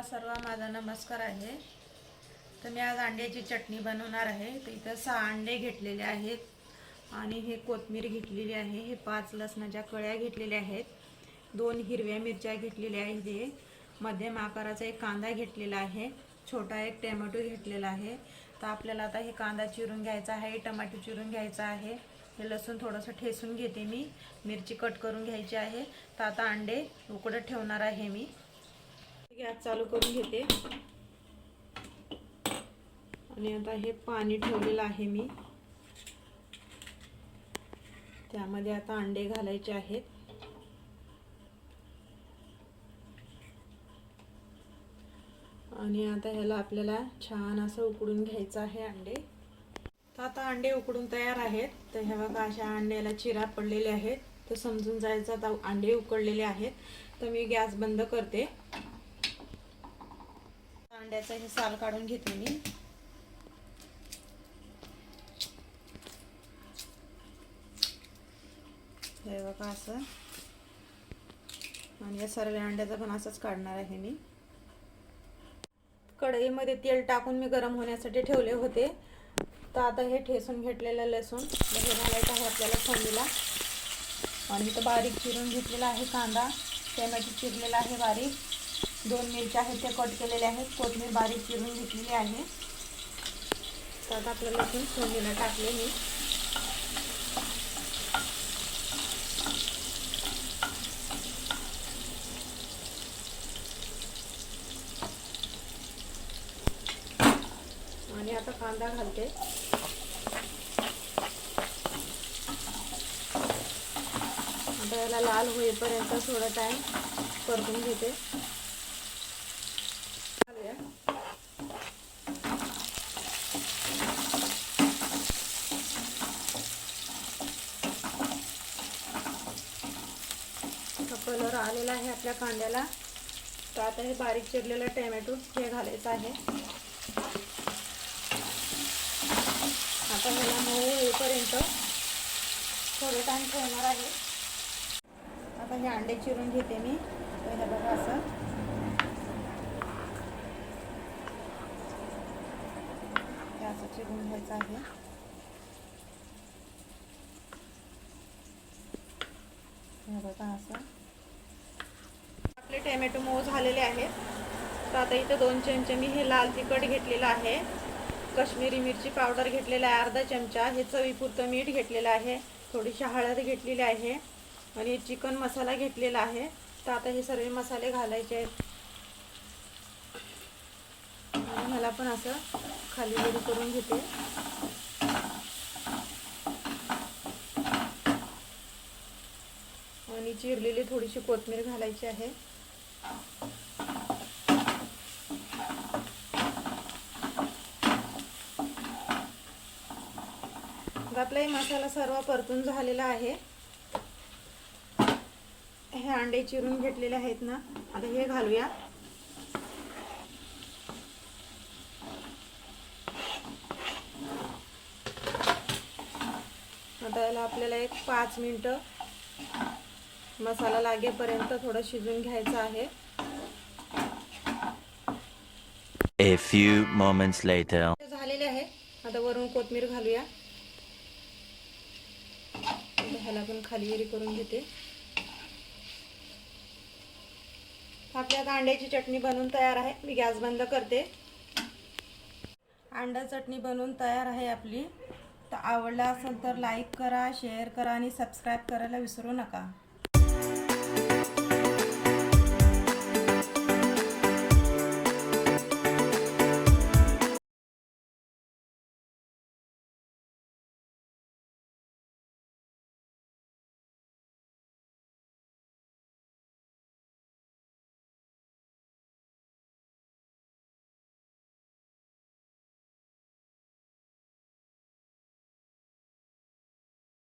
सर्व माझा नमस्कार आहे। तर मी आज अंड्याची चटणी बनवणार आहे। तर इथे 6 अंडे घेतलेले आहेत आणि हे कोथिंबीर घेतलेली आहे। हे 5 लसणाच्या कळ्या घेतलेल्या आहेत, 2 हिरव्या मिरच्या घेतलेल्या आहेत, मध्यम आकाराचा एक कांदा घेतलेला आहे, छोटा एक टोमॅटो घेतलेला आहे। तर आपल्याला आता हे कांदा चिरून घ्यायचा आहे, टोमॅटो चिरून घ्यायचा आहे, हे लसूण थोडंसं ठेचून घेते मी, मिरची कट करून घ्यायची आहे। तर आता अंडे उकडत ठेवणार आहे मी। गॅस चालू करून घेते आणि आता हे पाणी ठेवलेलं आहे मी, त्यामध्ये आता अंडे घालायचे आहेत आणि आता ह्याला आपल्याला छान असं उकडून घ्यायचं आहे अंडे। तर आता अंडे उकडून तयार आहेत। तर हे बघा अशा अंड्याला चिरा पडलेले आहेत, तर समजून जायचं आता अंडे उकडलेले आहेत। तर मी गॅस बंद करते, अंड्याचं हे साल काढून घेते मी। हे बघा असं, आणि या सर्व अंड्याचं पण असंच काढणार आहे मी। कढईमध्ये तेल टाकून मी गरम होण्यासाठी ठेवले होते। तर आता हे ठेचून घेतलेलं लसूण हे घालायचं आहे आपल्याला फोडणीला, आणि इथं बारीक चिरून घेतलेला आहे कांदा, टोमॅटो चिरलेला आहे बारीक, 2 मिरच्या आहेत त्या कट केलेल्या आहेत, कोथिंबीर बारीक चिरून घेतलेली आहे। तर आता आपलं लसूण फोडणीला टाकले मी। आणि आता कांदा घालते, आता याला लाल होईपर्यंत थोडा टाइम परतून घेते। कलर आलेला आहे आपल्या कांद्याला। तर आता हे बारीक चिरलेलं टोमॅटो हे घालायचं आहे। आता ह्याला मऊ होईपर्यंत थोडं टाइम ठेवणार आहे। आता हे अंडे चिरून घेते मी। तर हे बघा असं चिरून घ्यायचं आहे। हे बघा असं आपले टोमॅटो मऊ झालेले आहेत। तर आता इथं 2 चमचे मी हे लाल तिखट घेतलेलं आहे, काश्मीरी मिरची पावडर घेतलेला आहे अर्धा चमचा, हे चवीपुरतं मीठ घेतलेलं आहे, थोडीशी हळद घेतलेली आहे आणि चिकन मसाला घेतलेला आहे। तर आता हे सर्व मसाले घालायचे आहेत आणि मला पण असं खाली वर करून घेते। आणि चिरलेली थोडीशी कोथिंबीर घालायची आहे। आपला मसाला सर्व परतून झालेला आहे। हे अंडे चिरून घेतलेले आहेत ना, आता हे घालूया। आता याला आपल्याला एक 5 मिनिटं मसाला लागेपर्यंत थोडं शिजून घ्यायचं आहे। A few moments later. झालेले आहे। आता वरून कोथिंबीर घालूया, ह्याला पण खालीवरी करून घेते। आपल्या आता अंड्याची चटणी बनवून तयार आहे। मी गॅस बंद करते। अंडा चटणी बनवून तयार आहे आपली। तर आवडला असेल तर लाईक करा, शेअर करा आणि सबस्क्राईब करायला विसरू नका।